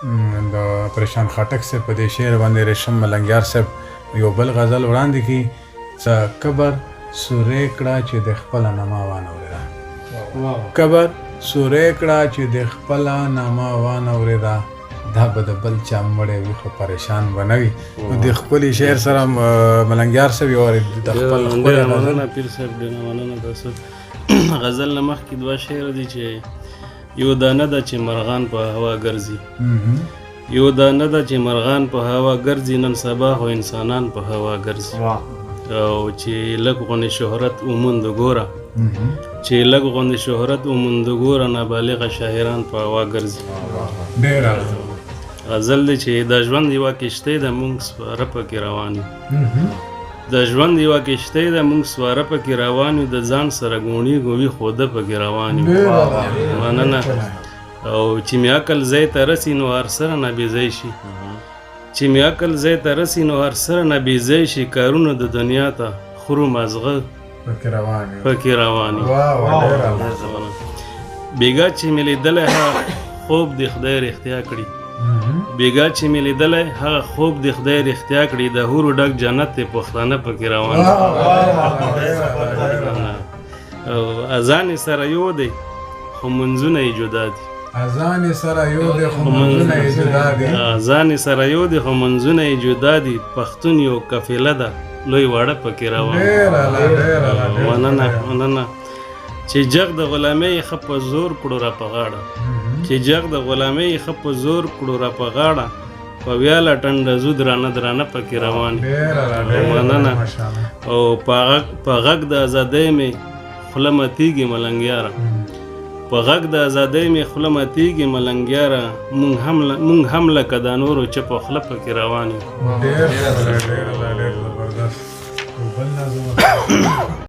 د پریشان خاټک صاحب په دې شعر باندې ریشم ملنګیار صاحب یو بل غزل وړاندې کړي څه کبر سورې کړه چې د خپله نامه وانورېده کبر سورې کړه چې د خپله نامه وانورېده دا به د بل چا مړی وي خو پریشان به نه وي نو د ښکلي شعر سره ملنګیار صاحب یو د خپل ښکلی مننه پیر صاحب ډېره مننه تاسو غزل نه مخکې دوه شعر دي چې یو دانه ده چې مرغان په هوا ګرځي یو دانه ده چې مرغان په هوا ګرځي نن سبا خو انسانان په هوا ګرځي او چې لږ غونې شهرت وموند ګوره چې لږ غونې شهرت وموند ګوره نابالغه شاعران په هوا ګرځي ډېره غزل دی چې د ژوند یوه کښتۍ ده موږ سپاره پکې روان یو د ژوند یوه کښتۍ ده موږ سپاره پکې روان یو د ځان سره ګوڼېږو وي خو ده پکې روان یو مننه او چې مې عقل ځای ته رسي نو هر سره نه بېځای شي چې مې عقل ځای ته رسي نو هر سره نه بېځای شي کارونه د دنیا ته خورو مازغه پکې روان یو بېګا چې مې لیدلی هغه خوب د خدای رښتیا کړي بیګا چې مې لیدلی هغه خوب د خدای رښتیا کړي د حورو ډک جنت دی پښتانه پکې روان او اذان سره یو دی خو منځونه یې جدا دي اذان سره یو دی خو منځونه یې جدا دي اذان سره یو دی خو منځونه یې جدا دي پښتون یو قافله ده لوی واړه پکې روان مننه چې جګ د غلامۍ ښه په زور کړو را په غاړه چې جګ د غلامۍ ښه په زور کړو را په غاړه په ویاله ټنډه زو درانه پکې روان مننه او په غږ د ازادۍ مې خوله ماتېږي ملنګیاره په غږ د ازادۍ مې خوله ماتېږي ملنګیاره مونږ هم لکه دا نورو چې په خوله پکې روان یو